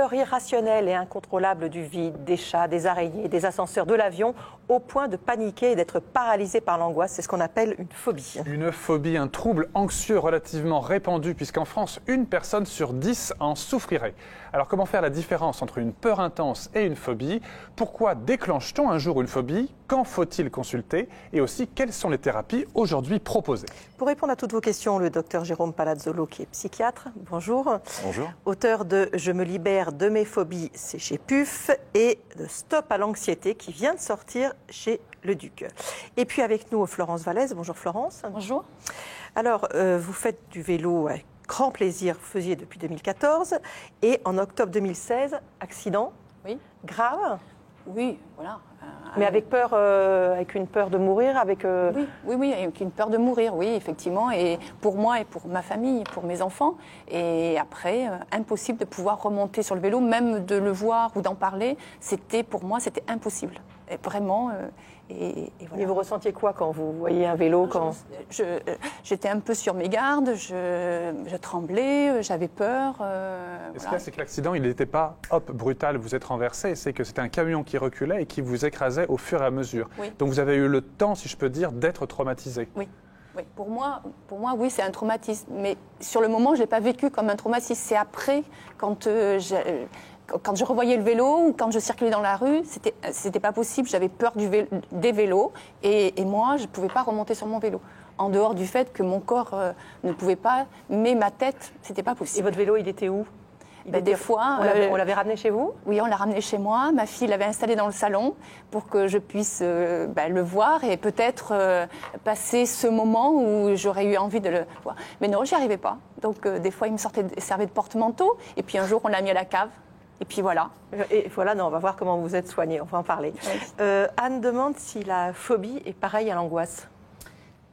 peur irrationnelle et incontrôlable du vide, des chats, des araignées, des ascenseurs, de l'avion, au point de paniquer et d'être paralysé par l'angoisse. C'est ce qu'on appelle une phobie. Une phobie, un trouble anxieux relativement répandu, puisqu'en France, 1 personne sur 10 en souffrirait. Alors comment faire la différence entre une peur intense et une phobie? Pourquoi déclenche-t-on un jour une phobie? Quand faut-il consulter? Et aussi, quelles sont les thérapies aujourd'hui proposées? Pour répondre à toutes vos questions, le docteur Jérôme Palazzolo, qui est psychiatre. Bonjour. Bonjour. Auteur de « Je me libère de mes phobies », c'est chez PUF, et de « Stop à l'anxiété » qui vient de sortir chez Le Duc. Et puis avec nous, Florence Vallès. Bonjour Florence. Bonjour. Alors, vous faites du vélo avec grand plaisir, vous faisiez depuis 2014, et en octobre 2016, accident grave. Oui, voilà. Mais avec peur, avec une peur de mourir, avec... Oui, avec une peur de mourir, oui, effectivement, et pour moi et pour ma famille, pour mes enfants. Et après, impossible de pouvoir remonter sur le vélo, même de le voir ou d'en parler, pour moi, c'était impossible. Et vraiment... Et voilà. Et vous ressentiez quoi quand vous voyez un vélo J'étais un peu sur mes gardes, je tremblais, j'avais peur. Ce qu'il y a, c'est que l'accident, il n'était pas brutal, vous êtes renversé, c'est que c'était un camion qui reculait et qui vous écrasait au fur et à mesure. Oui. Donc vous avez eu le temps, si je peux dire, d'être traumatisé. Oui. Oui, pour moi, oui, c'est un traumatisme. Mais sur le moment, je ne l'ai pas vécu comme un traumatisme. C'est après, quand je revoyais le vélo ou quand je circulais dans la rue, c'était pas possible. J'avais peur des vélos et moi, je ne pouvais pas remonter sur mon vélo. En dehors du fait que mon corps ne pouvait pas, mais ma tête, c'était pas possible. Et votre vélo, il était où? Des fois, on l'avait ramené chez vous? Oui, on l'a ramené chez moi. Ma fille l'avait installé dans le salon pour que je puisse le voir et peut-être passer ce moment où j'aurais eu envie de le voir. Mais non, j'y arrivais pas. Donc des fois, il me servait de porte-manteau. Et puis un jour, on l'a mis à la cave. Et puis voilà. Et voilà, on va voir comment vous êtes soignée. On va en parler. Oui. Anne demande si la phobie est pareille à l'angoisse.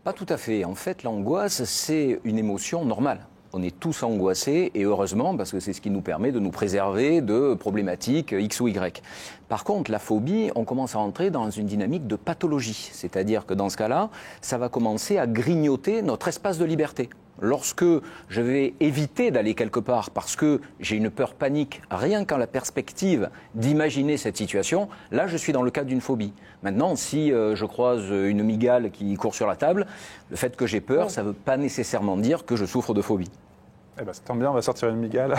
Pas tout à fait. En fait, l'angoisse, c'est une émotion normale. On est tous angoissés, et heureusement, parce que c'est ce qui nous permet de nous préserver de problématiques X ou Y. Par contre, la phobie, on commence à entrer dans une dynamique de pathologie. C'est-à-dire que dans ce cas-là, ça va commencer à grignoter notre espace de liberté. Lorsque je vais éviter d'aller quelque part parce que j'ai une peur panique, rien qu'en la perspective d'imaginer cette situation, là je suis dans le cadre d'une phobie. Maintenant, si je croise une mygale qui court sur la table, le fait que j'ai peur, ça ne veut pas nécessairement dire que je souffre de phobie. Eh ben, ça tombe bien, on va sortir une mygale.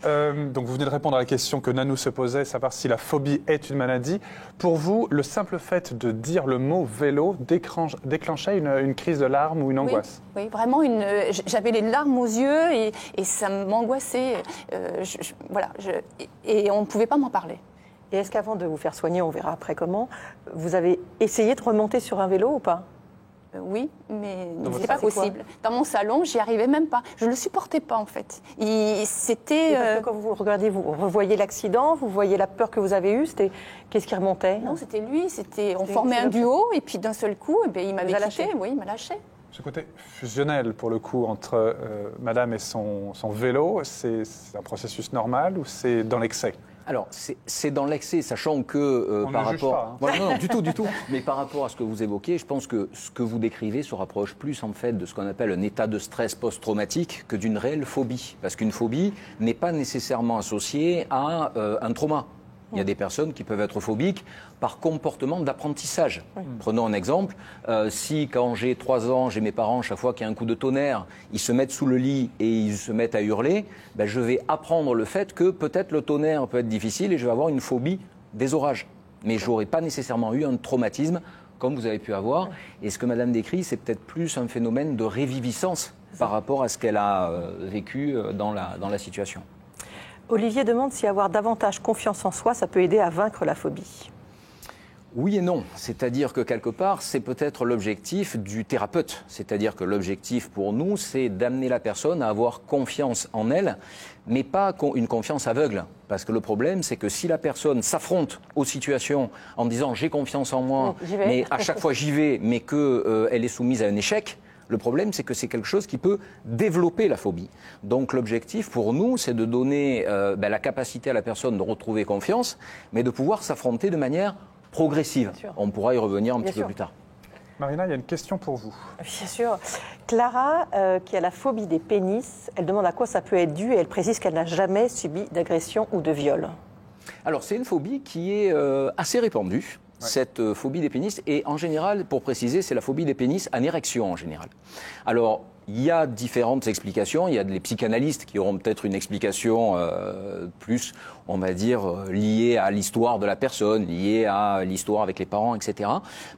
Donc vous venez de répondre à la question que Nanou se posait, savoir si la phobie est une maladie. Pour vous, le simple fait de dire le mot vélo déclenchait une crise de larmes ou une angoisse? Oui, vraiment, j'avais les larmes aux yeux et ça m'angoissait. Et on ne pouvait pas m'en parler. Et est-ce qu'avant de vous faire soigner, on verra après comment, vous avez essayé de remonter sur un vélo ou pas? Oui, mais c'était pas possible. Dans mon salon, j'y arrivais même pas. Je le supportais pas en fait. C'était. Quand vous regardez, vous revoyez l'accident, vous voyez la peur que vous avez eue. Qu'est-ce qui remontait? Non, c'était lui. On formait un duo et puis d'un seul coup, il m'avait lâché. Oui, il m'a lâché. Ce côté fusionnel, pour le coup, entre madame et son vélo, c'est un processus normal ou c'est dans l'excès? Alors, c'est dans l'excès, sachant que par rapport... Pas, hein. Non, du tout. Mais par rapport à ce que vous évoquez, je pense que ce que vous décrivez se rapproche plus en fait de ce qu'on appelle un état de stress post-traumatique que d'une réelle phobie. Parce qu'une phobie n'est pas nécessairement associée à un trauma. Il y a des personnes qui peuvent être phobiques par comportement d'apprentissage. Prenons un exemple. Si, quand j'ai 3 ans, j'ai mes parents, chaque fois qu'il y a un coup de tonnerre, ils se mettent sous le lit et ils se mettent à hurler, je vais apprendre le fait que peut-être le tonnerre peut être difficile et je vais avoir une phobie des orages. Mais je n'aurai pas nécessairement eu un traumatisme comme vous avez pu avoir. Et ce que madame décrit, c'est peut-être plus un phénomène de réviviscence par rapport à ce qu'elle a vécu dans la situation. Olivier demande si avoir davantage confiance en soi, ça peut aider à vaincre la phobie. Oui et non. C'est-à-dire que quelque part, c'est peut-être l'objectif du thérapeute. C'est-à-dire que l'objectif pour nous, c'est d'amener la personne à avoir confiance en elle, mais pas une confiance aveugle. Parce que le problème, c'est que si la personne s'affronte aux situations en disant « j'ai confiance en moi, mais à chaque fois j'y vais, mais qu'elle est soumise à un échec », le problème, c'est que c'est quelque chose qui peut développer la phobie. Donc l'objectif pour nous, c'est de donner la capacité à la personne de retrouver confiance, mais de pouvoir s'affronter de manière progressive. On pourra y revenir un petit peu plus tard. Marina, il y a une question pour vous. Bien sûr. Clara, qui a la phobie des pénis, elle demande à quoi ça peut être dû et elle précise qu'elle n'a jamais subi d'agression ou de viol. Alors, c'est une phobie qui est assez répandue, cette phobie des pénis. Et en général, pour préciser, c'est la phobie des pénis en érection en général. Alors, il y a différentes explications. Il y a des psychanalystes qui auront peut-être une explication plus, on va dire, liée à l'histoire de la personne, liée à l'histoire avec les parents, etc.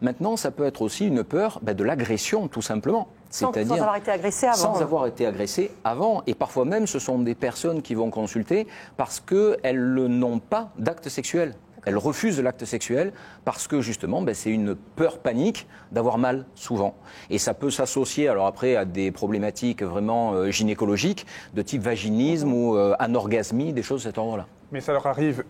Maintenant, ça peut être aussi une peur de l'agression, tout simplement. Sans avoir été agressé avant. Sans avoir été agressé avant. Et parfois même, ce sont des personnes qui vont consulter parce qu'elles n'ont pas d'acte sexuel. Elles refusent l'acte sexuel parce que justement, c'est une peur panique d'avoir mal souvent. Et ça peut s'associer alors après à des problématiques vraiment gynécologiques de type vaginisme ou anorgasmie, des choses de cet ordre-là. Mais ça leur arrive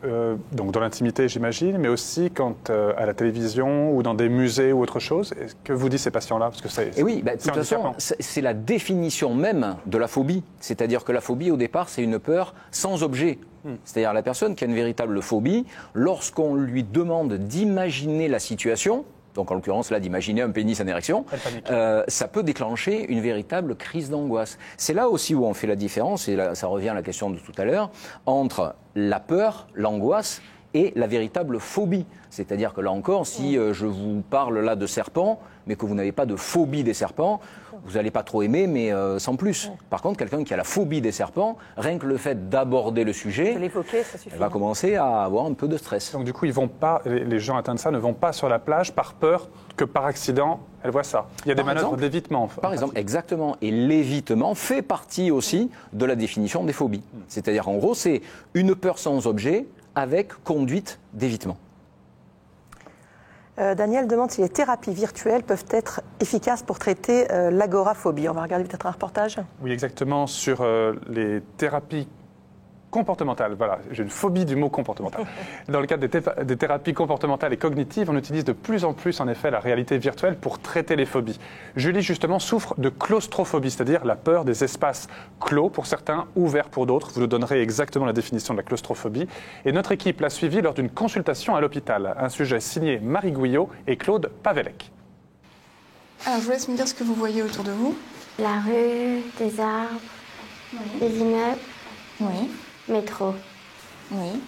donc dans l'intimité, j'imagine, mais aussi quand à la télévision ou dans des musées ou autre chose. Que vous disent ces patients-là? Parce que Et oui, de toute façon, c'est la définition même de la phobie. C'est-à-dire que la phobie, au départ, c'est une peur sans objet. C'est-à-dire la personne qui a une véritable phobie, lorsqu'on lui demande d'imaginer la situation, donc en l'occurrence là d'imaginer un pénis en érection, ça peut déclencher une véritable crise d'angoisse. C'est là aussi où on fait la différence, et là, ça revient à la question de tout à l'heure, entre la peur, l'angoisse et la véritable phobie. C'est-à-dire que là encore, si je vous parle là de serpents, mais que vous n'avez pas de phobie des serpents, vous n'allez pas trop aimer, mais sans plus. Par contre, quelqu'un qui a la phobie des serpents, rien que le fait d'aborder le sujet, de l'évoquer, ça suffit. Va commencer à avoir un peu de stress. Donc du coup, ils vont pas, les gens atteints de ça ne vont pas sur la plage par peur que par accident, elles voient ça. Il y a des manœuvres d'évitement. Par exemple, exactement. Et l'évitement fait partie aussi de la définition des phobies. C'est-à-dire, en gros, c'est une peur sans objet avec conduite d'évitement. Daniel demande si les thérapies virtuelles peuvent être efficaces pour traiter l'agoraphobie. On va regarder peut-être un reportage. Oui, exactement, sur les thérapies comportementales. Voilà, j'ai une phobie du mot comportemental. Dans le cadre des thérapies comportementales et cognitives, on utilise de plus en plus, en effet, la réalité virtuelle pour traiter les phobies. Julie, justement, souffre de claustrophobie, c'est-à-dire la peur des espaces clos pour certains, ouverts pour d'autres. Vous nous donnerez exactement la définition de la claustrophobie. Et notre équipe l'a suivie lors d'une consultation à l'hôpital. Un sujet signé Marie Gouillot et Claude Pavelec. Alors, je vous laisse me dire ce que vous voyez autour de vous. La rue, des arbres, des immeubles. Oui. Métro. Oui.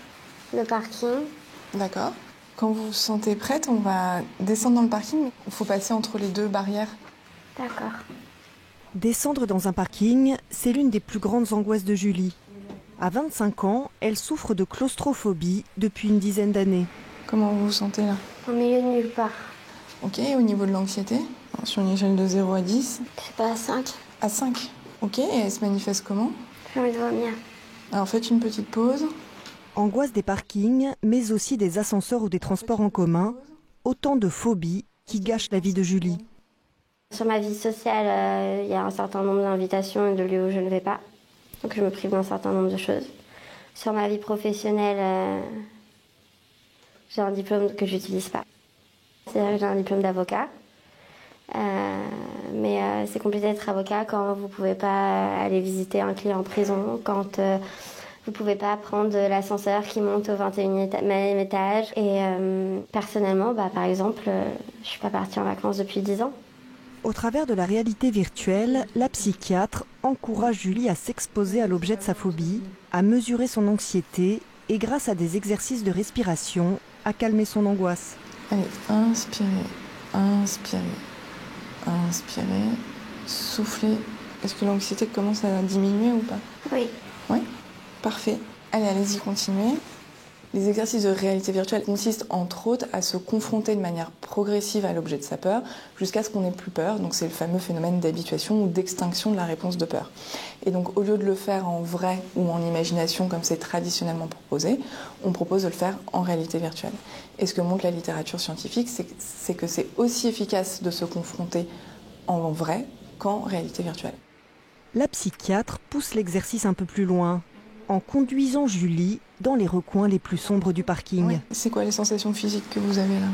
Le parking. D'accord. Quand vous vous sentez prête, on va descendre dans le parking. Il faut passer entre les deux barrières. D'accord. Descendre dans un parking, c'est l'une des plus grandes angoisses de Julie. À 25 ans, elle souffre de claustrophobie depuis une dizaine d'années. Comment vous vous sentez là? Au milieu de nulle part. Ok, au niveau de l'anxiété, sur une échelle de 0 à 10? Je sais pas, à 5. À 5. Ok, et elle se manifeste comment? J'ai envie de vomir. Alors faites une petite pause. Angoisse des parkings, mais aussi des ascenseurs ou des transports en commun. Autant de phobies qui gâchent la vie de Julie. Sur ma vie sociale, il y a un certain nombre d'invitations et de lieux où je ne vais pas. Donc je me prive d'un certain nombre de choses. Sur ma vie professionnelle, j'ai un diplôme que je n'utilise pas. C'est-à-dire que j'ai un diplôme d'avocat. Mais c'est compliqué d'être avocat quand vous ne pouvez pas aller visiter un client en prison, quand vous ne pouvez pas prendre l'ascenseur qui monte au 21e étage. Et personnellement, par exemple, je ne suis pas partie en vacances depuis 10 ans. Au travers de la réalité virtuelle, la psychiatre encourage Julie à s'exposer à l'objet de sa phobie, à mesurer son anxiété et grâce à des exercices de respiration, à calmer son angoisse. Allez, inspirez, inspirez. Inspirez, soufflez. Est-ce que l'anxiété commence à diminuer ou pas? Oui. Oui. Parfait. Allez, allez-y, continuez. Les exercices de réalité virtuelle consistent entre autres à se confronter de manière progressive à l'objet de sa peur jusqu'à ce qu'on n'ait plus peur. Donc c'est le fameux phénomène d'habituation ou d'extinction de la réponse de peur. Et donc au lieu de le faire en vrai ou en imagination comme c'est traditionnellement proposé, on propose de le faire en réalité virtuelle. Et ce que montre la littérature scientifique, c'est que c'est aussi efficace de se confronter en vrai qu'en réalité virtuelle. La psychiatre pousse l'exercice un peu plus loin, en conduisant Julie dans les recoins les plus sombres du parking. Oui. C'est quoi les sensations physiques que vous avez là?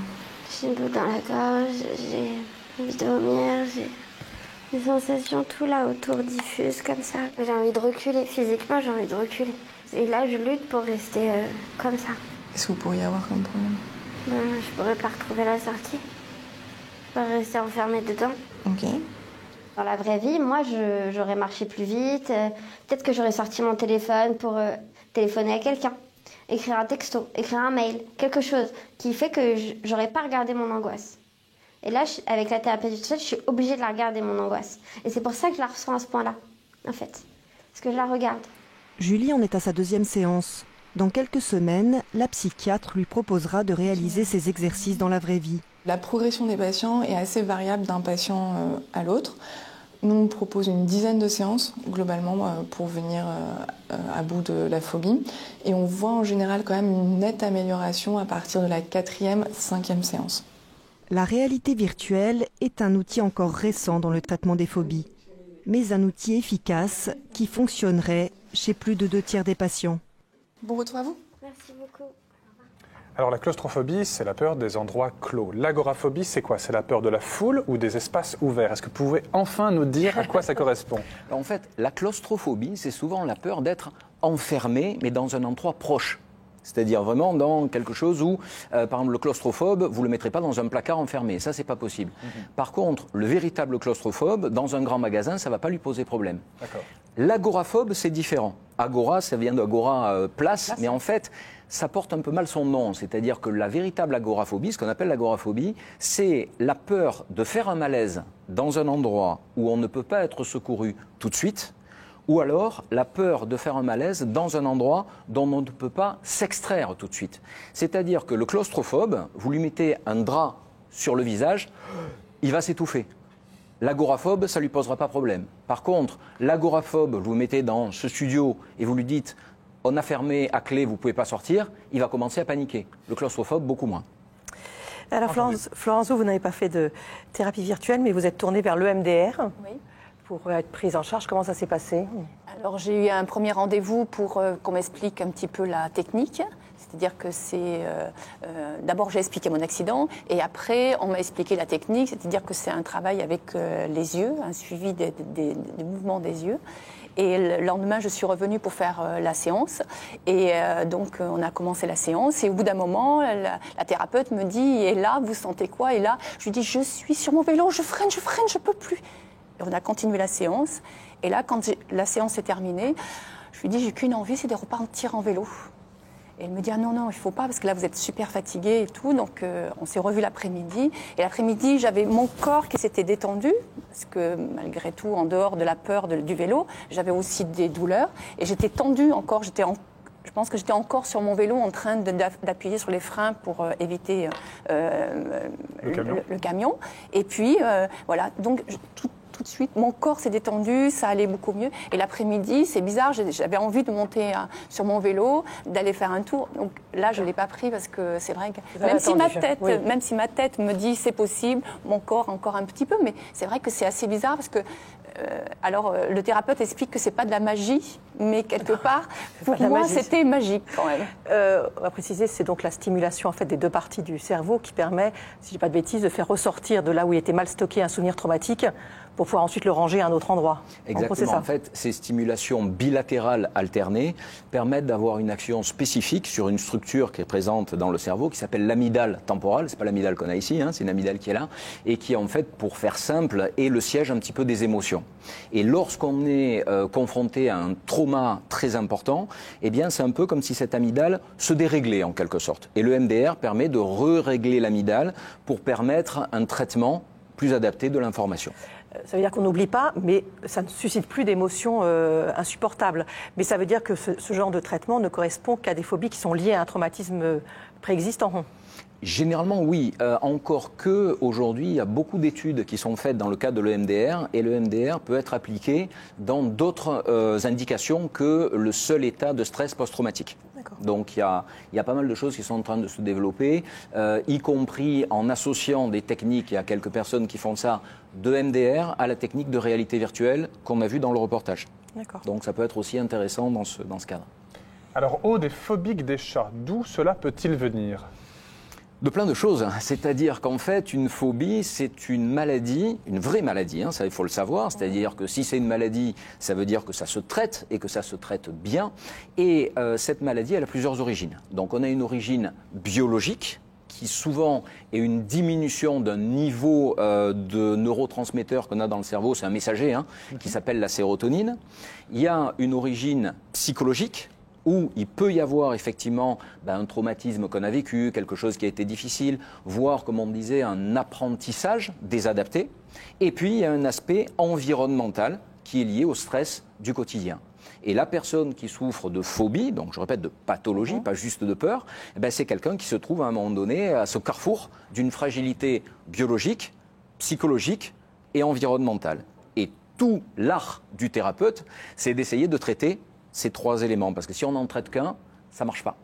J'ai une boule dans la gorge, j'ai envie de vomir, j'ai des sensations tout là autour diffuses comme ça. J'ai envie de reculer, physiquement j'ai envie de reculer. Et là je lutte pour rester comme ça. Qu'est-ce que vous pourriez avoir comme problème? Je pourrais pas retrouver la sortie. pas rester enfermée dedans. Ok. Dans la vraie vie, moi, j'aurais marché plus vite. Peut-être que j'aurais sorti mon téléphone pour téléphoner à quelqu'un, écrire un texto, écrire un mail, quelque chose qui fait que j'aurais pas regardé mon angoisse. Et là, avec la thérapie virtuelle, je suis obligée de la regarder, mon angoisse. Et c'est pour ça que je la ressens à ce point-là, en fait. Parce que je la regarde. Julie en est à sa 2e séance. Dans quelques semaines, la psychiatre lui proposera de réaliser ces exercices dans la vraie vie. La progression des patients est assez variable d'un patient à l'autre. Nous, on propose une dizaine de séances, globalement, pour venir à bout de la phobie. Et on voit en général quand même une nette amélioration à partir de la 4e, 5e séance. La réalité virtuelle est un outil encore récent dans le traitement des phobies, mais un outil efficace qui fonctionnerait chez plus de 2/3 des patients. Bon retour à vous. Merci beaucoup. Alors la claustrophobie, c'est la peur des endroits clos. L'agoraphobie, c'est quoi? C'est la peur de la foule ou des espaces ouverts? Est-ce que vous pouvez enfin nous dire à quoi ça correspond? En fait, la claustrophobie, c'est souvent la peur d'être enfermé, mais dans un endroit proche. C'est-à-dire vraiment dans quelque chose où, par exemple, le claustrophobe, vous ne le mettrez pas dans un placard enfermé. Ça, c'est pas possible. Par contre, le véritable claustrophobe, dans un grand magasin, ça ne va pas lui poser problème. L'agoraphobe, c'est différent. Agora, ça vient d'agora, place, mais en fait, ça porte un peu mal son nom. C'est-à-dire que la véritable agoraphobie, ce qu'on appelle l'agoraphobie, c'est la peur de faire un malaise dans un endroit où on ne peut pas être secouru tout de suite, ou alors la peur de faire un malaise dans un endroit dont on ne peut pas s'extraire tout de suite. C'est-à-dire que le claustrophobe, vous lui mettez un drap sur le visage, il va s'étouffer. L'agoraphobe, ça ne lui posera pas problème. Par contre, l'agoraphobe, vous le mettez dans ce studio et vous lui dites « on a fermé à clé, vous ne pouvez pas sortir », il va commencer à paniquer. Le claustrophobe, beaucoup moins. Alors Florence, vous n'avez pas fait de thérapie virtuelle, mais vous êtes tournée vers l'EMDR. Oui. Pour être prise en charge. Comment ça s'est passé? Alors j'ai eu un premier rendez-vous pour qu'on m'explique un petit peu la technique. C'est-à-dire que d'abord j'ai expliqué mon accident et après on m'a expliqué la technique. C'est-à-dire que c'est un travail avec les yeux, un suivi des mouvements des yeux. Et le lendemain, je suis revenue pour faire la séance. Et donc, on a commencé la séance. Et au bout d'un moment, la thérapeute me dit « Et là, vous sentez quoi ?» Et là, je lui dis « Je suis sur mon vélo, je freine, je peux plus. » Et on a continué la séance. Et là, quand la séance est terminée, je lui dis, j'ai qu'une envie, c'est de repartir en vélo. Et elle me dit, ah non, il ne faut pas, parce que là, vous êtes super fatigué et tout. Donc, on s'est revus l'après-midi. Et l'après-midi, j'avais mon corps qui s'était détendu, parce que malgré tout, en dehors de la peur du vélo, j'avais aussi des douleurs. Et j'étais tendue encore, je pense que j'étais encore sur mon vélo en train d'appuyer sur les freins pour éviter le camion. Et puis, voilà, donc tout de suite, mon corps s'est détendu, ça allait beaucoup mieux. Et l'après-midi, c'est bizarre, j'avais envie de monter sur mon vélo, d'aller faire un tour. Donc là, je ne l'ai pas pris parce que c'est vrai que même si ma tête me dit c'est possible, mon corps encore un petit peu, mais c'est vrai que c'est assez bizarre parce que le thérapeute explique que c'est pas de la magie, mais quelque part, pour moi, c'était magique quand même. On va préciser, c'est donc la stimulation en fait des deux parties du cerveau qui permet, si je dis pas de bêtises, de faire ressortir de là où il était mal stocké un souvenir traumatique pour pouvoir ensuite le ranger à un autre endroit. Exactement. En fait, ces stimulations bilatérales alternées permettent d'avoir une action spécifique sur une structure qui est présente dans le cerveau, qui s'appelle l'amygdale temporale. C'est pas l'amygdale qu'on a ici, c'est une amygdale qui est là, et qui, en fait, pour faire simple, est le siège un petit peu des émotions. Et lorsqu'on est confronté à un trauma très important, eh bien, c'est un peu comme si cette amygdale se déréglait en quelque sorte. Et le MDR permet de régler l'amygdale pour permettre un traitement plus adapté de l'information. Ça veut dire qu'on n'oublie pas, mais ça ne suscite plus d'émotions insupportables. Mais ça veut dire que ce genre de traitement ne correspond qu'à des phobies qui sont liées à un traumatisme préexistant. Généralement, oui. Encore que aujourd'hui, il y a beaucoup d'études qui sont faites dans le cadre de l'EMDR et le MDR peut être appliqué dans d'autres indications que le seul état de stress post-traumatique. Donc il y a pas mal de choses qui sont en train de se développer, y compris en associant des techniques, il y a quelques personnes qui font ça, de MDR à la technique de réalité virtuelle qu'on a vue dans le reportage. Donc ça peut être aussi intéressant dans ce cadre. Alors, Aude est phobique des chats. D'où cela peut-il venir ? De plein de choses, c'est-à-dire qu'en fait, une phobie, c'est une maladie, une vraie maladie, ça il faut le savoir, c'est-à-dire que si c'est une maladie, ça veut dire que ça se traite et que ça se traite bien, et cette maladie, elle a plusieurs origines. Donc on a une origine biologique, qui souvent est une diminution d'un niveau de neurotransmetteurs qu'on a dans le cerveau, c'est un messager qui s'appelle la sérotonine. Il y a une origine psychologique, où il peut y avoir effectivement un traumatisme qu'on a vécu, quelque chose qui a été difficile, voire, comme on disait, un apprentissage désadapté. Et puis, il y a un aspect environnemental qui est lié au stress du quotidien. Et la personne qui souffre de phobie, donc je répète de pathologie, pas juste de peur, c'est quelqu'un qui se trouve à un moment donné à ce carrefour d'une fragilité biologique, psychologique et environnementale. Et tout l'art du thérapeute, c'est d'essayer de traiter ces 3 éléments, parce que si on n'en traite qu'un, ça ne marche pas.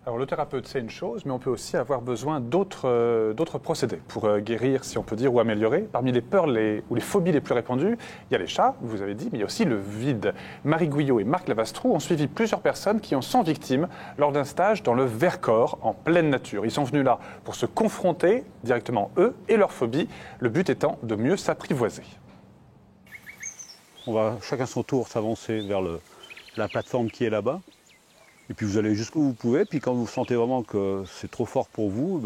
Alors le thérapeute, c'est une chose, mais on peut aussi avoir besoin d'autres procédés pour guérir, si on peut dire, ou améliorer. Parmi les peurs ou les phobies les plus répandues, il y a les chats, vous avez dit, mais il y a aussi le vide. Marie Guyot et Marc Lavastroux ont suivi plusieurs personnes qui en sont victimes lors d'un stage dans le Vercors, en pleine nature. Ils sont venus là pour se confronter directement, eux et leurs phobies, le but étant de mieux s'apprivoiser. On va chacun son tour s'avancer vers la plateforme qui est là-bas. Et puis vous allez jusqu'où vous pouvez. Puis quand vous sentez vraiment que c'est trop fort pour vous,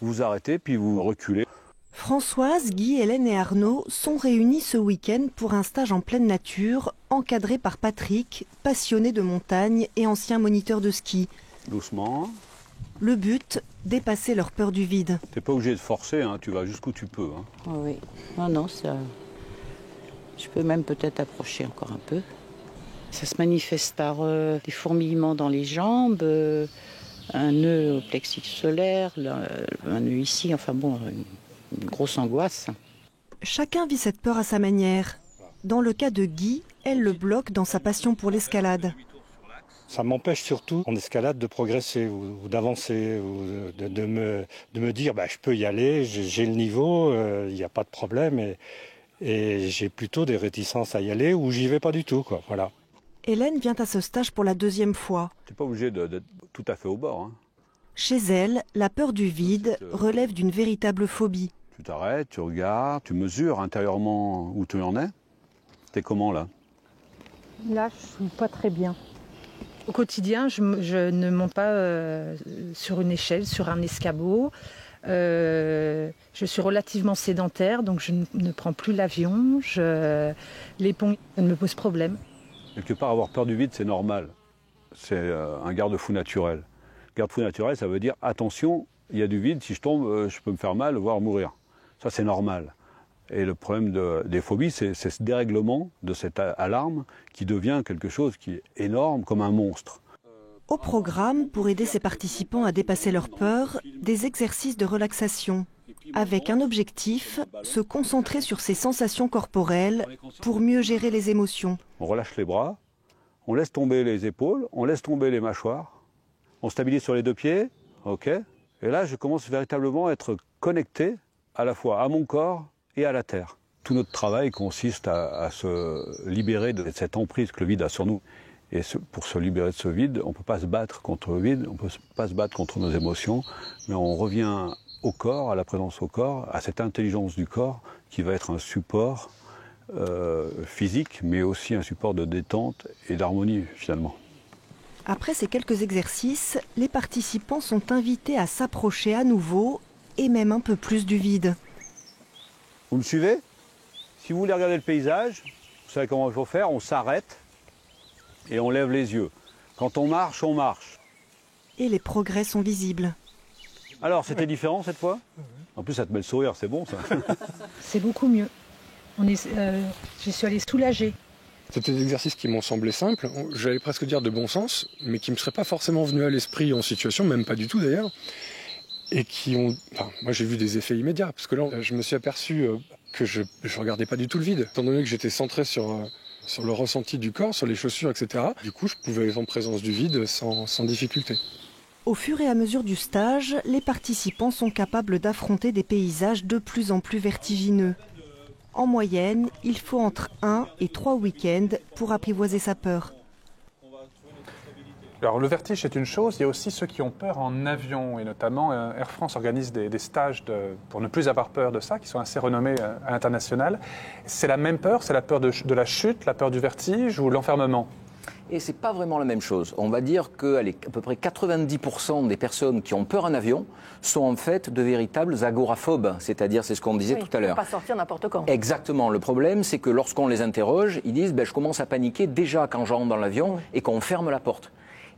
vous arrêtez puis vous reculez. Françoise, Guy, Hélène et Arnaud sont réunis ce week-end pour un stage en pleine nature, encadré par Patrick, passionné de montagne et ancien moniteur de ski. Doucement. Le but, dépasser leur peur du vide. T'es pas obligé de forcer, tu vas jusqu'où tu peux. Oui, non, ça... Je peux même peut-être approcher encore un peu. Ça se manifeste par des fourmillements dans les jambes, un nœud au plexus solaire, un nœud ici, une grosse angoisse. Chacun vit cette peur à sa manière. Dans le cas de Guy, elle le bloque dans sa passion pour l'escalade. Ça m'empêche surtout en escalade de progresser ou d'avancer, ou de me dire je peux y aller, j'ai le niveau, il n'y a pas de problème. Et j'ai plutôt des réticences à y aller ou j'y vais pas du tout, voilà. Hélène vient à ce stage pour la 2e fois. Tu n'es pas obligé d'être tout à fait au bord. Chez elle, la peur du vide relève d'une véritable phobie. Tu t'arrêtes, tu regardes, tu mesures intérieurement où tu en es. T'es comment là? Là, je suis pas très bien. Au quotidien, je ne monte pas sur une échelle, sur un escabeau. Je suis relativement sédentaire, donc je ne prends plus l'avion. Les ponts me posent problème. Quelque part, avoir peur du vide, c'est normal. C'est un garde-fou naturel. Garde-fou naturel, ça veut dire attention, il y a du vide, si je tombe, je peux me faire mal, voire mourir. Ça, c'est normal. Et le problème des phobies, c'est ce dérèglement de cette alarme qui devient quelque chose qui est énorme, comme un monstre. Au programme, pour aider ses participants à dépasser leur peur, des exercices de relaxation. Avec un objectif, se concentrer sur ses sensations corporelles pour mieux gérer les émotions. On relâche les bras, on laisse tomber les épaules, on laisse tomber les mâchoires, on stabilise sur les 2 pieds, ok. Et là, je commence véritablement à être connecté à la fois à mon corps et à la terre. Tout notre travail consiste à se libérer de cette emprise que le vide a sur nous. Et pour se libérer de ce vide, on ne peut pas se battre contre le vide, on ne peut pas se battre contre nos émotions, mais on revient au corps, à la présence au corps, à cette intelligence du corps qui va être un support physique, mais aussi un support de détente et d'harmonie finalement. Après ces quelques exercices, les participants sont invités à s'approcher à nouveau et même un peu plus du vide. Vous me suivez? Si vous voulez regarder le paysage, vous savez comment il faut faire, on s'arrête et on lève les yeux. Quand on marche, on marche. Et les progrès sont visibles. Alors, c'était différent cette fois? En plus, ça te met le sourire, c'est bon ça. C'est beaucoup mieux. Je suis allée soulagée. C'était des exercices qui m'ont semblé simples, j'allais presque dire de bon sens, mais qui ne me seraient pas forcément venus à l'esprit en situation, même pas du tout d'ailleurs, et qui ont... moi j'ai vu des effets immédiats, parce que là je me suis aperçu que je regardais pas du tout le vide, étant donné que j'étais centré sur le ressenti du corps, sur les chaussures, etc. Du coup je pouvais être en présence du vide sans difficulté. Au fur et à mesure du stage, les participants sont capables d'affronter des paysages de plus en plus vertigineux. En moyenne, il faut entre 1 et 3 week-ends pour apprivoiser sa peur. Alors le vertige c'est une chose, il y a aussi ceux qui ont peur en avion et notamment Air France organise des stages pour ne plus avoir peur de ça, qui sont assez renommés à l'international. C'est la même peur, c'est la peur de la chute, la peur du vertige ou l'enfermement? Et ce n'est pas vraiment la même chose. On va dire qu'à peu près 90% des personnes qui ont peur en avion sont en fait de véritables agoraphobes, c'est-à-dire, c'est ce qu'on disait tout à l'heure. Pas sortir n'importe quand. Exactement. Le problème, c'est que lorsqu'on les interroge, ils disent je commence à paniquer déjà quand j'entre dans l'avion et qu'on ferme la porte.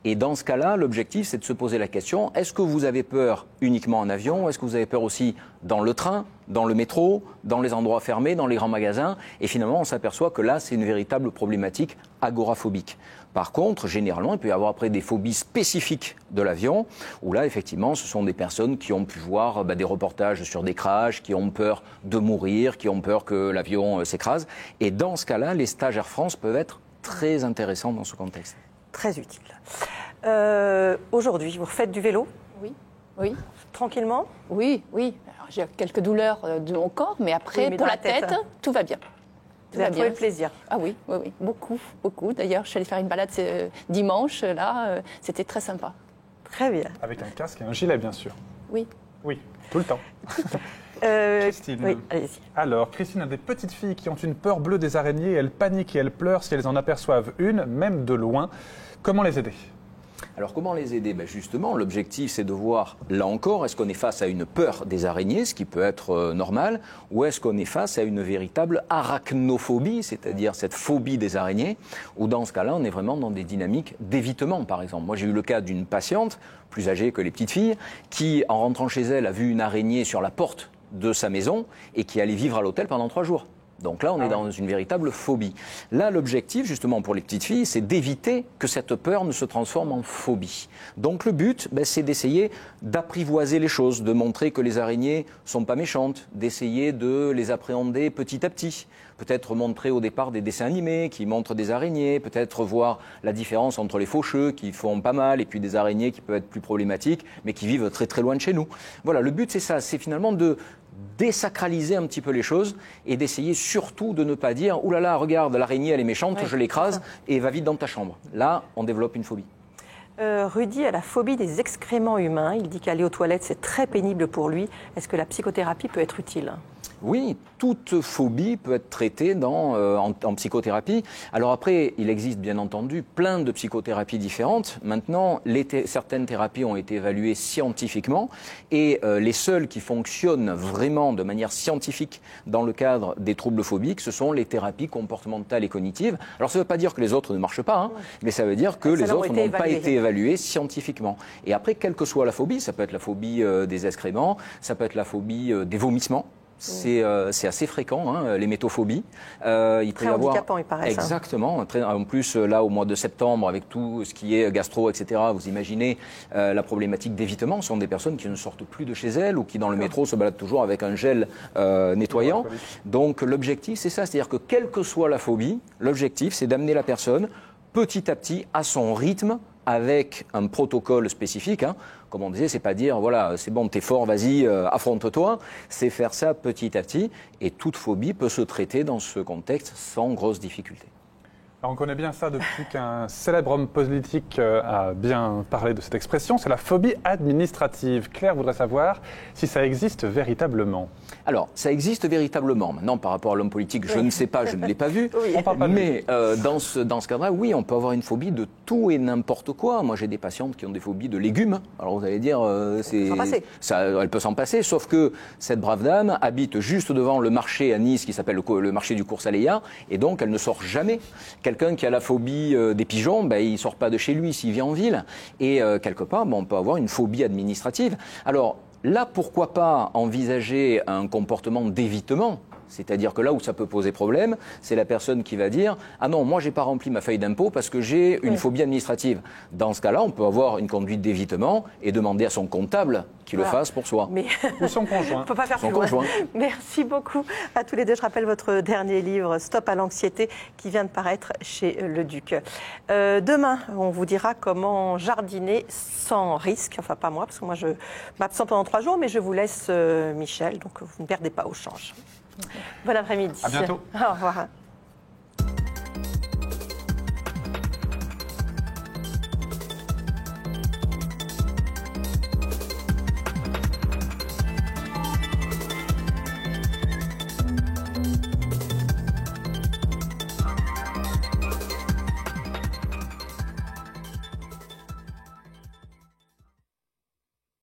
Et dans ce cas-là, l'objectif, c'est de se poser la question, est-ce que vous avez peur uniquement en avion? Est-ce que vous avez peur aussi dans le train, dans le métro, dans les endroits fermés, dans les grands magasins? Et finalement, on s'aperçoit que là, c'est une véritable problématique agoraphobique. Par contre, généralement, il peut y avoir après des phobies spécifiques de l'avion, où là, effectivement, ce sont des personnes qui ont pu voir des reportages sur des crashs, qui ont peur de mourir, qui ont peur que l'avion s'écrase. Et dans ce cas-là, les stages Air France peuvent être très intéressants dans ce contexte. Très utile. Aujourd'hui, vous refaites du vélo? Oui. Oui. Tranquillement? Oui, oui. Alors, j'ai quelques douleurs de mon corps, mais après, pour la tête, tout va bien. Vous avez trouvé le plaisir? Ah oui, oui, oui, beaucoup, beaucoup. D'ailleurs, je suis allée faire une balade dimanche, là, c'était très sympa. Très bien. Avec un casque et un gilet, bien sûr. Oui. Oui, tout le temps. Christine. Oui, allez-y. Alors, Christine a des petites filles qui ont une peur bleue des araignées. Elles paniquent et elles pleurent si elles en aperçoivent une, même de loin. Comment les aider? Alors comment les aider? Justement, l'objectif c'est de voir, là encore, est-ce qu'on est face à une peur des araignées, ce qui peut être normal, ou est-ce qu'on est face à une véritable arachnophobie, c'est-à-dire cette phobie des araignées, ou dans ce cas-là, on est vraiment dans des dynamiques d'évitement, par exemple. Moi, j'ai eu le cas d'une patiente, plus âgée que les petites filles, qui, en rentrant chez elle, a vu une araignée sur la porte de sa maison et qui allait vivre à l'hôtel pendant 3 jours. Donc là, on est dans une véritable phobie. Là, l'objectif, justement, pour les petites filles, c'est d'éviter que cette peur ne se transforme en phobie. Donc le but, c'est d'essayer d'apprivoiser les choses, de montrer que les araignées sont pas méchantes, d'essayer de les appréhender petit à petit. Peut-être montrer au départ des dessins animés qui montrent des araignées, peut-être voir la différence entre les faucheux qui font pas mal et puis des araignées qui peuvent être plus problématiques, mais qui vivent très très loin de chez nous. Voilà, le but c'est ça, c'est finalement de désacraliser un petit peu les choses et d'essayer surtout de ne pas dire « Ouh là là, regarde, l'araignée, elle est méchante, je l'écrase et va vite dans ta chambre ». Là, on développe une phobie. Rudy a la phobie des excréments humains. Il dit qu'aller aux toilettes, c'est très pénible pour lui. Est-ce que la psychothérapie peut être utile? Oui, toute phobie peut être traitée en psychothérapie. Alors après, il existe bien entendu plein de psychothérapies différentes. Maintenant, certaines thérapies ont été évaluées scientifiquement et les seules qui fonctionnent vraiment de manière scientifique dans le cadre des troubles phobiques, ce sont les thérapies comportementales et cognitives. Alors ça ne veut pas dire que les autres ne marchent pas, mais ça veut dire que les autres n'ont pas été évaluées scientifiquement. Et après, quelle que soit la phobie, ça peut être la phobie des excréments, ça peut être la phobie des vomissements. C'est assez fréquent, les métophobies. Très handicapant, il paraît. Exactement. En plus, là, au mois de septembre, avec tout ce qui est gastro, etc., vous imaginez la problématique d'évitement. Ce sont des personnes qui ne sortent plus de chez elles ou qui, dans le métro, se baladent toujours avec un gel nettoyant. Donc, l'objectif, c'est ça. C'est-à-dire que, quelle que soit la phobie, l'objectif, c'est d'amener la personne petit à petit à son rythme, avec un protocole spécifique. Comme on disait, c'est pas dire, voilà, c'est bon, t'es fort, vas-y, affronte-toi. C'est faire ça petit à petit. Et toute phobie peut se traiter dans ce contexte sans grosse difficulté. Alors on connaît bien ça depuis qu'un célèbre homme politique a bien parlé de cette expression, c'est la phobie administrative. Claire voudrait savoir si ça existe véritablement. Alors, ça existe véritablement. Maintenant, par rapport à l'homme politique, je ne sais pas, je ne l'ai pas vu. On parle pas de lui. Mais dans ce cadre-là, oui, on peut avoir une phobie de tout et n'importe quoi. Moi, j'ai des patientes qui ont des phobies de légumes. Alors, vous allez dire, elle peut s'en passer, sauf que cette brave dame habite juste devant le marché à Nice qui s'appelle le marché du Cours Saléa, et donc elle ne sort jamais. Quelqu'un qui a la phobie des pigeons, il ne sort pas de chez lui s'il vit en ville. Et quelque part, on peut avoir une phobie administrative. Alors là, pourquoi pas envisager un comportement d'évitement? C'est-à-dire que là où ça peut poser problème, c'est la personne qui va dire « Ah non, moi, j'ai pas rempli ma feuille d'impôt parce que j'ai une phobie administrative ». Dans ce cas-là, on peut avoir une conduite d'évitement et demander à son comptable qu'il le fasse pour soi. Mais ou son conjoint. On ne peut pas faire plus loin. Merci beaucoup à tous les deux. Je rappelle votre dernier livre, Stop à l'anxiété, qui vient de paraître chez Le Duc. Demain, on vous dira comment jardiner sans risque. Enfin, pas moi, parce que moi, je m'absente pendant 3 jours, mais je vous laisse Michel, donc vous ne perdez pas au change. Bon après-midi. À bientôt. Au revoir.